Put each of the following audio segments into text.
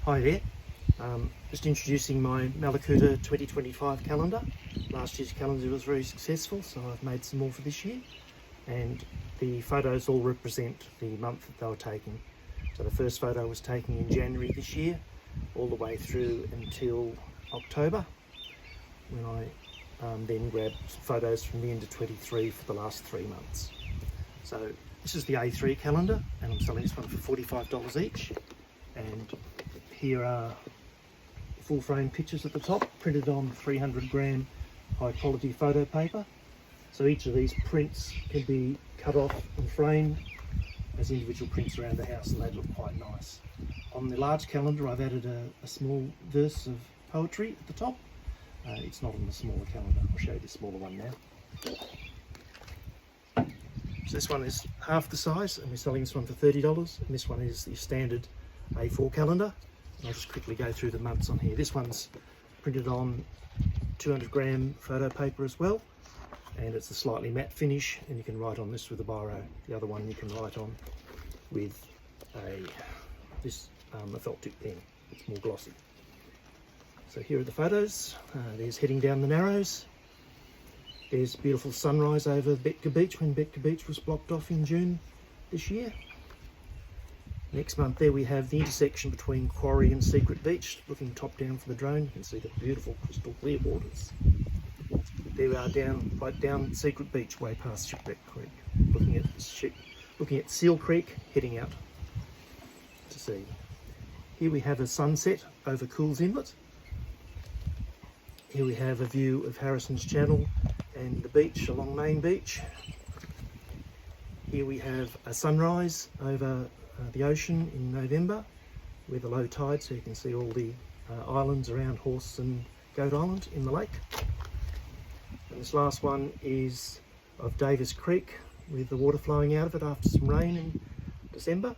Hi there, just introducing my Malakuta 2025 calendar. Last year's calendar was very successful, so I've made some more for this year, and the photos all represent the month that they were taken. So the first photo was taken in January this year, all the way through until October, when I then grabbed photos from the end of 23 for the last 3 months. So this is the A3 calendar, and I'm selling this one for $45 each. And here are full frame pictures at the top, printed on 300 gram high quality photo paper. So each of these prints can be cut off and framed as individual prints around the house, and they look quite nice. On the large calendar I've added a small verse of poetry at the top. It's not on the smaller calendar. I'll show you the smaller one now. So this one is half the size, and we're selling this one for $30, and this one is the standard A4 calendar. I'll just quickly go through the months on here. This one's printed on 200 gram photo paper as well, and it's a slightly matte finish, and you can write on this with a biro. The other one you can write on with a felt tip pen. It's more glossy. So here are the photos. There's heading down the Narrows. There's beautiful sunrise over Betka Beach when Betka Beach was blocked off in June this year. Next month there we have the intersection between Quarry and Secret Beach, looking top down from the drone. You can see the beautiful crystal clear waters. There we are right down Secret Beach, way past Shipwreck Creek, looking at Seal Creek, heading out to sea. Here we have a sunset over Cools Inlet. Here we have a view of Harrison's Channel and the beach along Main Beach. Here we have a sunrise over the ocean in November with a low tide, so you can see all the islands around Horse and Goat Island in the lake. And this last one is of Davis Creek with the water flowing out of it after some rain in December,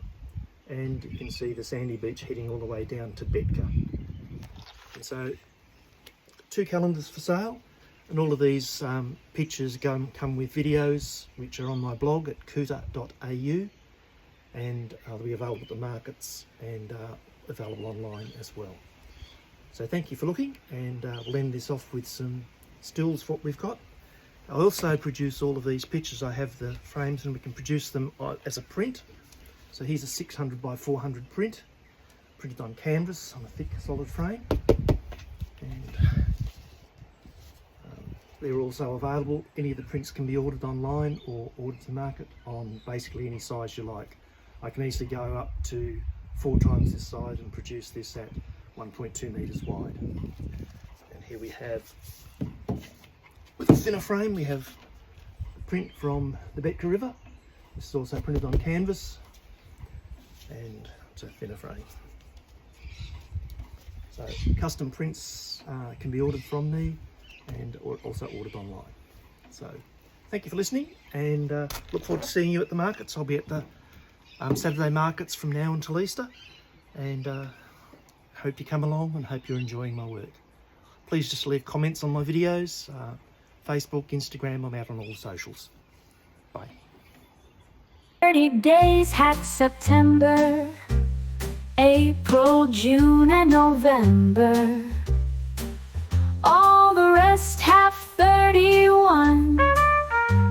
and you can see the sandy beach heading all the way down to Betka. And so 2 calendars for sale, and all of these pictures come with videos which are on my blog at coota.au, and they'll be available at the markets and available online as well. So thank you for looking, and we'll end this off with some stills for what we've got. I also produce all of these pictures. I have the frames, and we can produce them as a print. So here's a 600 by 400 print, printed on canvas on a thick solid frame, and they're also available. Any of the prints can be ordered online or ordered to market on basically any size you like. I can easily go up to 4 times this size and produce this at 1.2 meters wide. And here we have, with a thinner frame, we have a print from the Betka River. This is also printed on canvas, and it's a thinner frame. So custom prints can be ordered from me, and also ordered online. So thank you for listening, and look forward to seeing you at the markets. I'll be at the Saturday markets from now until Easter, and hope you come along and hope you're enjoying my work. Please just leave comments on my videos, Facebook, Instagram. I'm out on all the socials. Bye. 30 days had September, April, June and November. All the rest have 31,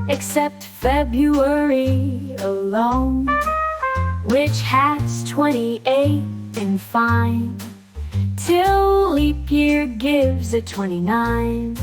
except February alone, which has 28 and fine, till leap year gives it 29.